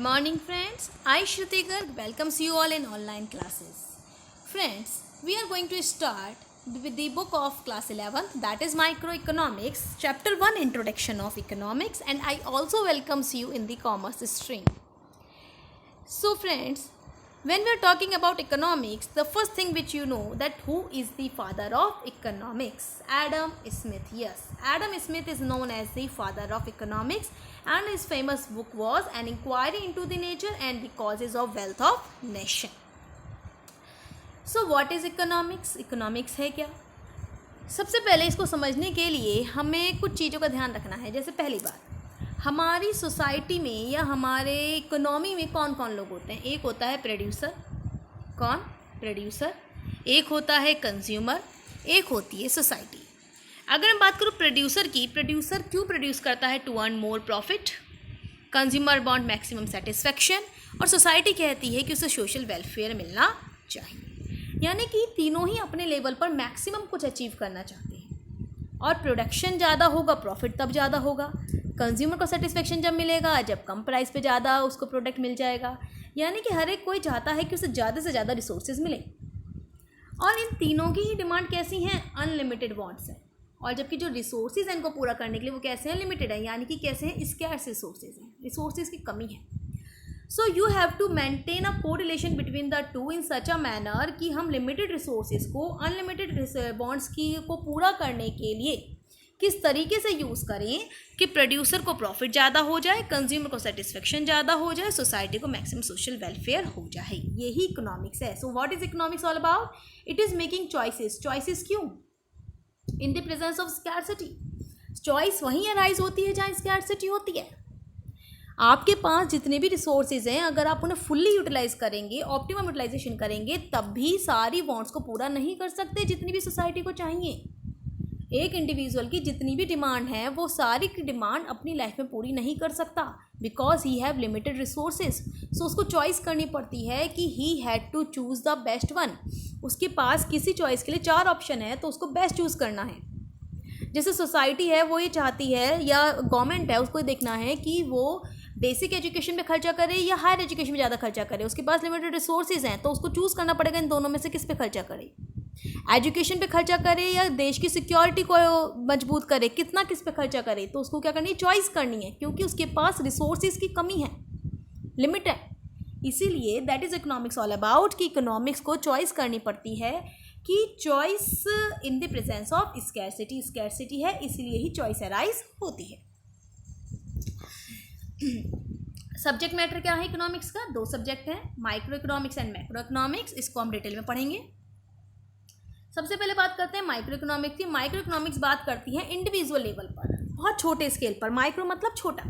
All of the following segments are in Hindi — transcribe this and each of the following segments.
morning friends, I Shruti Garg welcomes you all in online classes. Friends, we are going to start with the book of class 11th, that is Microeconomics, chapter 1 Introduction of Economics, and I also welcomes you in the commerce stream. So friends, when we are talking about economics, the first thing which you know that who is the father of economics? Adam Smith. Yes, Adam Smith is known as the father of economics and his famous book was An Inquiry into the Nature and the Causes of Wealth of Nation. So what is economics? Economics है क्या? सबसे पहले इसको समझने के लिए हमें कुछ चीज़ों का ध्यान रखना है. जैसे पहली बात, हमारी सोसाइटी में या हमारे इकोनॉमी में कौन कौन लोग होते हैं. एक होता है प्रोड्यूसर. कौन? प्रोड्यूसर. एक होता है कंज्यूमर. एक होती है सोसाइटी. अगर हम बात करूँ प्रोड्यूसर की, प्रोड्यूसर क्यों प्रोड्यूस करता है? To earn more profit. Consumer want maximum satisfaction. और सोसाइटी कहती है कि उसे सोशल वेलफेयर मिलना चाहिए. यानी कि तीनों ही अपने लेवल पर मैक्सिमम कुछ अचीव करना चाहते हैं. और प्रोडक्शन ज़्यादा होगा, प्रॉफिट तब ज़्यादा होगा. कंज्यूमर को सेटिस्फेक्शन जब मिलेगा जब कम प्राइस पे ज़्यादा उसको प्रोडक्ट मिल जाएगा. यानी कि हर एक कोई चाहता है कि उसे ज़्यादा से ज़्यादा रिसोर्सेज मिले. और इन तीनों की ही डिमांड कैसी हैं? अनलिमिटेड वांट्स हैं. और जबकि जो रिसोर्सेज हैं इनको पूरा करने के लिए वो कैसे हैं? लिमिटेड है. यानी कि कैसे हैं? स्कैर्स रिसोर्सेज हैं. रिसोर्सेज की कमी है. So you have to maintain a correlation between the two in such a manner कि हम लिमिटेड रिसोर्सेज को अनलिमिटेड बॉन्ड्स की को पूरा करने के लिए किस तरीके से यूज़ करें कि प्रोड्यूसर को प्रॉफिट ज़्यादा हो जाए, कंज्यूमर को सेटिस्फेक्शन ज़्यादा हो जाए, सोसाइटी को मैक्सिमम सोशल वेलफेयर हो जाए. यही इकोनॉमिक्स है. So what is economics all about? It is making choices. Choices क्यों? In the presence of scarcity. Choice वहीं अराइज होती है जहाँ स्कैर्सिटी होती है. आपके पास जितने भी रिसोर्सेज हैं अगर आप उन्हें फुल्ली यूटिलाइज करेंगे, ऑप्टिमम यूटिलाइजेशन करेंगे, तब भी सारी वांट्स को पूरा नहीं कर सकते जितनी भी सोसाइटी को चाहिए. एक इंडिविजुअल की जितनी भी डिमांड है वो सारी की डिमांड अपनी लाइफ में पूरी नहीं कर सकता because he have limited resources. So उसको चॉइस करनी पड़ती है कि he had to choose the best one. उसके पास किसी चॉइस के लिए 4 ऑप्शन है तो उसको बेस्ट चूज़ करना है. जैसे सोसाइटी है वो ये चाहती है या गवर्नमेंट है उसको देखना है कि वो बेसिक एजुकेशन पे खर्चा करे या हायर एजुकेशन में ज़्यादा खर्चा करे. उसके पास लिमिटेड रिसोर्सेज हैं तो उसको चूज़ करना पड़ेगा इन दोनों में से किस पे खर्चा करे. एजुकेशन पे खर्चा करे या देश की सिक्योरिटी को मजबूत करे, कितना किस पे खर्चा करे. तो उसको क्या करनी है? चॉइस करनी है क्योंकि उसके पास रिसोर्सेज की कमी है, लिमिट है. इसीलिए that is economics all about कि इकोनॉमिक्स को चॉइस करनी पड़ती है कि choice in the presence of scarcity. Scarcity है इसीलिए ही चॉइस अराइज होती है. सब्जेक्ट मैटर क्या है इकोनॉमिक्स का? 2 सब्जेक्ट हैं, micro economics and macro economics. इसको हम डिटेल में पढ़ेंगे. सबसे पहले बात करते हैं माइक्रो इकोनॉमिक्स की. माइक्रो इकोनॉमिक्स बात करती है इंडिविजुअल लेवल पर, बहुत छोटे स्केल पर. माइक्रो मतलब छोटा.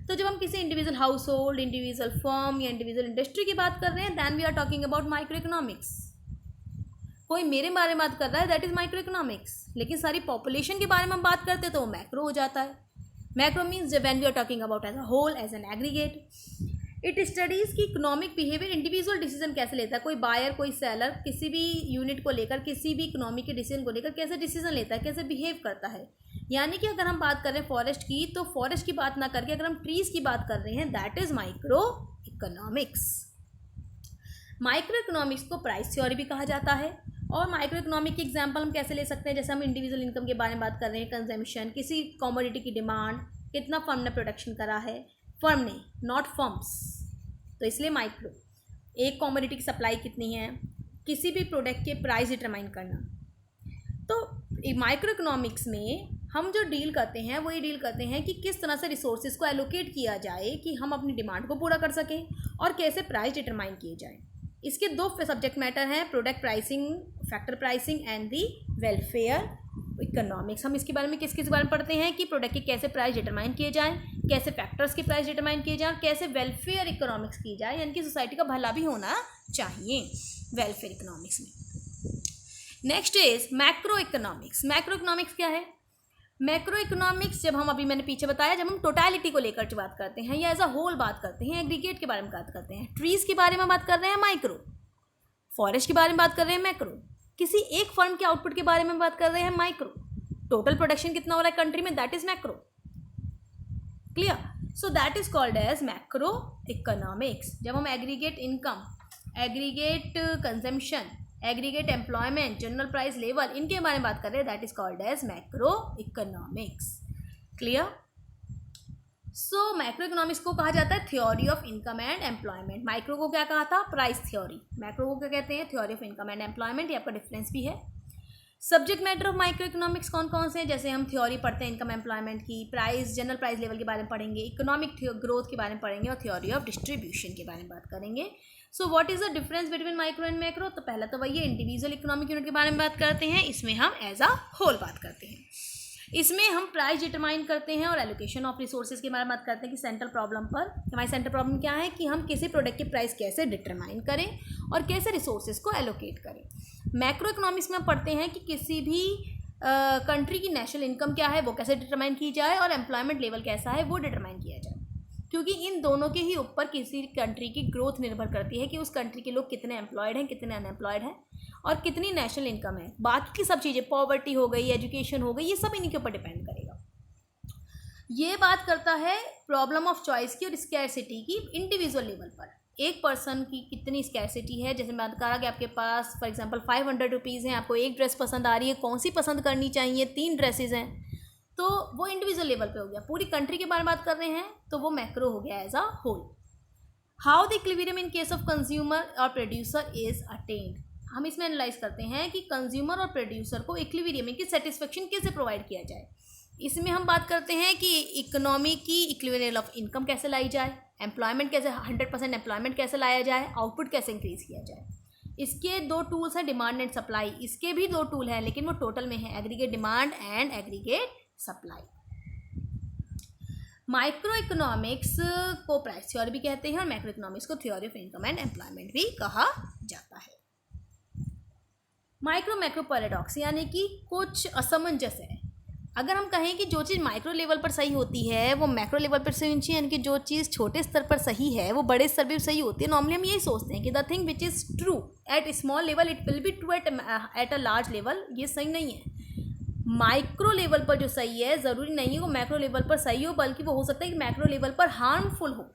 तो जब हम किसी individual household, individual firm या इंडिविजुअल इंडस्ट्री की बात कर रहे हैं then we are talking about micro economics. कोई मेरे बारे में बात कर रहा है दैट इज़ माइक्रो इकोनॉमिक्स. लेकिन सारी पॉपुलेशन के बारे में हम बात करते हैं तो वो मैक्रो हो जाता है. Macro means when we are talking about as a whole, as an aggregate. It studies की इकोनॉमिक बिहेवियर, इंडिविजुअल डिसीजन कैसे लेता है. कोई बायर, कोई सेलर किसी भी यूनिट को लेकर, किसी भी इकोनॉमिक के डिसीजन को लेकर कैसे डिसीजन लेता है, कैसे बिहेव करता है. यानी कि अगर हम बात कर रहे हैं फॉरेस्ट की तो फॉरेस्ट की बात ना करके अगर हम ट्रीज़ की बात कर रहे हैं that is micro economics. Micro economics को प्राइस थ्योरी भी कहा जाता है. और माइक्रो इकोनॉमिक की एग्जांपल हम कैसे ले सकते हैं? जैसे हम इंडिविजुअल इनकम के बारे में बात कर रहे हैं, कंजम्पशन, किसी कमोडिटी की डिमांड, कितना फर्म ने प्रोडक्शन करा है. फर्म ने, नॉट फर्म्स. तो इसलिए माइक्रो, एक कमोडिटी की सप्लाई कितनी है, किसी भी प्रोडक्ट के प्राइस डिटरमाइन करना. तो माइक्रो इकोनॉमिक्स में हम जो डील करते हैं वो ये डील करते हैं कि किस तरह से रिसोर्सेज को एलोकेट किया जाए कि हम अपनी डिमांड को पूरा कर सकें और कैसे प्राइस डिटरमाइन किए जाए. इसके 2 सब्जेक्ट मैटर हैं, product pricing, factor pricing and the welfare economics. हम इसके बारे में किस बारे में पढ़ते हैं कि प्रोडक्ट के कैसे प्राइस डिटरमाइन किए जाएँ, कैसे फैक्टर्स के प्राइस डिटरमाइन किए जाएँ, कैसे वेलफेयर इकोनॉमिक्स की जाए. यानी कि सोसाइटी का भला भी होना चाहिए वेलफेयर इकोनॉमिक्स में. Next is macro economics. Macro economics क्या है? मैक्रो इकोनॉमिक्स जब हम अभी मैंने पीछे बताया, जब हम टोटलिटी को लेकर बात करते हैं या एज अ होल बात करते हैं, एग्रीगेट के बारे में बात करते हैं, ट्रीज़ के बारे में बात कर रहे हैं माइक्रो, फॉरेस्ट के बारे में बात कर रहे हैं मैक्रो, किसी एक फर्म के आउटपुट के बारे में बात कर रहे हैं माइक्रो, टोटल प्रोडक्शन कितना हो रहा है कंट्री में that is macro. Clear? So that is called as macro economics. जब हम aggregate income, aggregate consumption, aggregate employment, general price level, इनके बारे में बात कर रहे हैं, that is called as macro economics. Clear? So macro economics को कहा जाता है theory of income and employment. Micro को क्या कहा था? Price theory. मैक्रो को क्या कहते हैं? Theory of income and employment. ये आपका डिफरेंस भी है। Subject matter of micro economics कौन कौन से हैं? जैसे हम थ्योरी पढ़ते हैं इनकम एम्प्लॉयमेंट की, प्राइस, जनरल प्राइस लेवल के बारे में पढ़ेंगे, इकोनॉमिक ग्रोथ के बारे में पढ़ेंगे और थ्योरी ऑफ डिस्ट्रीब्यूशन के बारे में बात करेंगे। सो what is the difference between micro and macro? तो पहला तो वही है, इंडिविजुअल इकोनॉमिक यूनिट के बारे में बात करते हैं, इसमें हम एज अ होल बात करते हैं। इसमें हम प्राइस डिटरमाइन करते हैं और एलोकेशन ऑफ रिसोर्सेज के बारे में बात करते हैं कि सेंट्रल प्रॉब्लम पर, हमारी सेंट्रल प्रॉब्लम क्या है कि हम किसी प्रोडक्ट की प्राइस कैसे डिटरमाइन करें और कैसे रिसोर्सेज को एलोकेट करें। मैक्रो इकोनॉमिक्स में हम पढ़ते हैं कि किसी भी कंट्री की नेशनल इनकम क्या है वो कैसे डिटरमाइन की जाए और एम्प्लॉयमेंट लेवल कैसा है वो डिटरमाइन किया जाए, क्योंकि इन दोनों के ही ऊपर किसी कंट्री की ग्रोथ निर्भर करती है कि उस कंट्री के लोग कितने एम्प्लॉयड हैं, कितने अनएम्प्लॉयड हैं और कितनी नेशनल इनकम है। बाकी की सब चीज़ें, पॉवर्टी हो गई, एजुकेशन हो गई, ये सब इन्हीं के ऊपर डिपेंड करेगा। ये बात करता है प्रॉब्लम ऑफ चॉइस की और स्कैरसिटी की इंडिविजुअल लेवल पर। एक पर्सन की कितनी स्कैरसिटी है, जैसे बात करा कि आपके पास फॉर एग्जांपल 500 रुपीज़ हैं, आपको एक ड्रेस पसंद आ रही है, कौन सी पसंद करनी चाहिए, 3 ड्रेसेस हैं, तो वो इंडिविजुअल लेवल पे हो गया। पूरी कंट्री के बारे में बात कर रहे हैं तो वो मैक्रो हो गया as a whole. How the equilibrium in case of consumer और प्रोड्यूसर इज अटेन्ड। हम इसमें एनालाइज करते हैं कि कंज्यूमर और प्रोड्यूसर को इक्विलिब्रियम की सेटिस्फेक्शन कैसे प्रोवाइड किया जाए। इसमें हम बात करते हैं कि इकोनॉमी की इक्विलिब्रियम ऑफ इनकम कैसे लाई जाए, एम्प्लॉयमेंट कैसे 100% एम्प्लॉयमेंट कैसे लाया जाए, आउटपुट कैसे इंक्रीज किया जाए। इसके 2 टूल्स हैं, डिमांड एंड सप्लाई। इसके भी 2 टूल हैं लेकिन वो टोटल में है, aggregate demand and aggregate supply. Micro economics को प्राइस थ्योरी भी कहते हैं और मैक्रो इकोनॉमिक्स को theory of income and employment भी कहा जाता है। माइक्रो मैक्रो पैराडॉक्स यानी कि कुछ असमंजस है। अगर हम कहें कि जो चीज़ माइक्रो लेवल पर सही होती है वो मैक्रो लेवल पर सही होनी चाहिए, यानी कि जो चीज़ छोटे स्तर पर सही है वो बड़े स्तर पर सही होती है। नॉर्मली हम यही सोचते हैं कि the thing which is true eight small level it will be true at a large level. ये सही नहीं है। माइक्रो लेवल पर जो सही है ज़रूरी नहीं है वो मैक्रो लेवल पर सही हो, बल्कि वो हो सकता है कि मैक्रो लेवल पर हार्मफुल हो।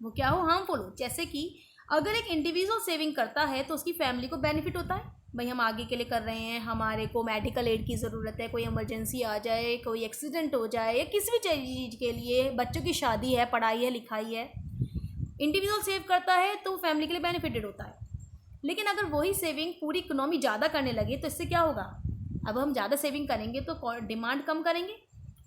वो क्या हो? हार्मफुल हो। जैसे कि अगर एक इंडिविजुअल सेविंग करता है तो उसकी फैमिली को बेनिफिट होता है, भाई हम आगे के लिए कर रहे हैं, हमारे को मेडिकल एड की ज़रूरत है, कोई इमरजेंसी आ जाए, कोई एक्सीडेंट हो जाए, या किसी भी चीज़ के लिए, बच्चों की शादी है, पढ़ाई है, लिखाई है, इंडिविजुअल सेव करता है तो फैमिली के लिए बेनिफिटेड होता है। लेकिन अगर वही सेविंग पूरी इकोनॉमी ज़्यादा करने लगे तो इससे क्या होगा? अब हम ज़्यादा सेविंग करेंगे तो डिमांड कम करेंगे,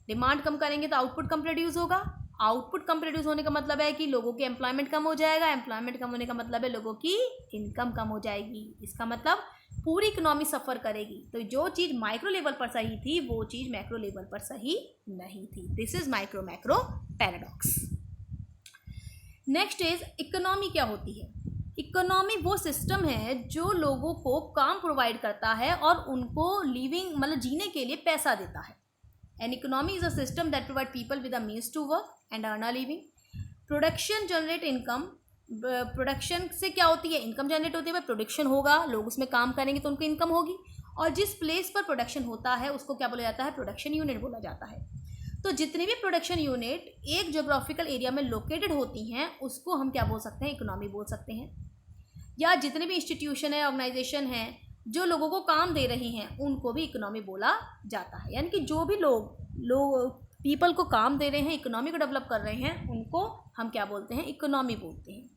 डिमांड कम करेंगे तो आउटपुट कम प्रोड्यूस होगा, आउटपुट कम प्रोड्यूस होने का मतलब है कि लोगों के एम्प्लॉयमेंट कम हो जाएगा, एम्प्लॉयमेंट कम होने का मतलब है लोगों की इनकम कम हो जाएगी। इसका मतलब पूरी इकोनॉमी सफ़र करेगी। तो जो चीज़ माइक्रो लेवल पर सही थी वो चीज़ मैक्रो लेवल पर सही नहीं थी। This is micro macro paradox. Next is economy क्या होती है? इकोनॉमी वो सिस्टम है जो लोगों को काम प्रोवाइड करता है और उनको लिविंग मतलब जीने के लिए पैसा देता है। An economy is a system that provide people with a means to work and earn a living. Production generate income. Production से क्या होती है? इनकम जनरेट होती है। भाई प्रोडक्शन होगा, लोग उसमें काम करेंगे तो उनको इनकम होगी, और जिस प्लेस पर प्रोडक्शन होता है उसको क्या बोला जाता है? प्रोडक्शन यूनिट बोला जाता है। तो जितनी भी प्रोडक्शन यूनिट एक जोग्राफिकल एरिया में लोकेटेड होती हैं उसको हम क्या बोल सकते हैं? इकोनॉमी बोल सकते हैं। या जितने भी इंस्टीट्यूशन है, ऑर्गेनाइजेशन है जो लोगों को काम दे रही हैं उनको भी इकोनॉमी बोला जाता है। यानी कि जो भी लोग पीपल को काम दे रहे हैं, इकोनॉमी को डेवलप कर रहे हैं, उनको हम क्या बोलते हैं? इकोनॉमी बोलते हैं।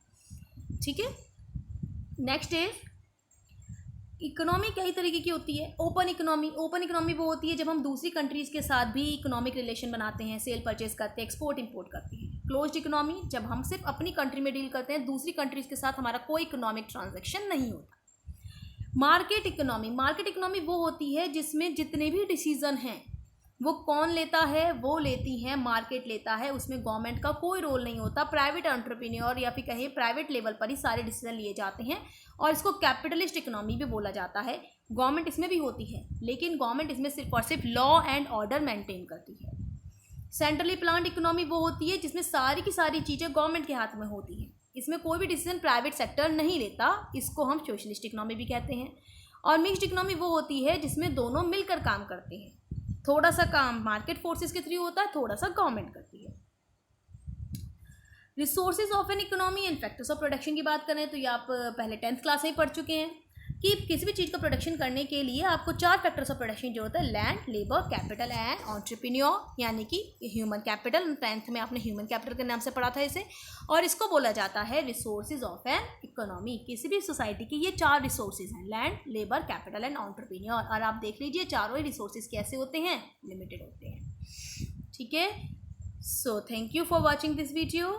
ठीक है। नेक्स्ट इज इकोनॉमी कई तरीके की होती है। Open economy. ओपन इकोनॉमी वो होती है जब हम दूसरी कंट्रीज़ के साथ भी इकोनॉमिक रिलेशन बनाते हैं, सेल परचेज करते हैं, एक्सपोर्ट इंपोर्ट करते हैं। क्लोज्ड इकोनॉमी जब हम सिर्फ अपनी कंट्री में डील करते हैं, दूसरी कंट्रीज़ के साथ हमारा कोई इकोनॉमिक ट्रांजैक्शन नहीं होता। Market economy. मार्केट इकोनॉमी वो होती है जिसमें जितने भी डिसीजन हैं वो कौन लेता है? वो लेती है मार्केट लेता है, उसमें गवर्नमेंट का कोई रोल नहीं होता। प्राइवेट एंटरप्रेन्योर या फिर कहें प्राइवेट लेवल पर ही सारे डिसीजन लिए जाते हैं और इसको कैपिटलिस्ट इकोनॉमी भी बोला जाता है। गवर्नमेंट इसमें भी होती है लेकिन गवर्नमेंट इसमें सिर्फ और सिर्फ लॉ एंड ऑर्डर मेंटेन करती है। सेंट्रली प्लान्ड इकोनॉमी वो होती है जिसमें सारी की सारी चीज़ें गवर्नमेंट के हाथ में होती हैं, इसमें कोई भी डिसीजन प्राइवेट सेक्टर नहीं लेता, इसको हम सोशलिस्ट इकोनॉमी भी कहते हैं। और मिक्स्ड इकोनॉमी वो होती है जिसमें दोनों मिलकर काम करते हैं, थोड़ा सा काम मार्केट फोर्सेस के थ्रू होता है, थोड़ा सा गवर्नमेंट करती है। Resources of an economy and factors of production की बात करें तो ये आप पहले 10th क्लास में ही पढ़ चुके हैं कि किसी भी चीज़ का प्रोडक्शन करने के लिए आपको 4 फैक्टर्स ऑफ प्रोडक्शन की जरूरत है, land, labour, capital and entrepreneur, यानी कि ह्यूमन कैपिटल। 10th में आपने ह्यूमन कैपिटल के नाम से पढ़ा था इसे, और इसको बोला जाता है रिसोर्सेज ऑफ एन इकोनॉमी। किसी भी सोसाइटी की ये 4 रिसोर्सेज हैं, land, labour, capital and entrepreneur. और आप देख लीजिए चारों ही रिसोर्सेज कैसे होते हैं, लिमिटेड होते हैं। ठीक है, so thank you for watching this video.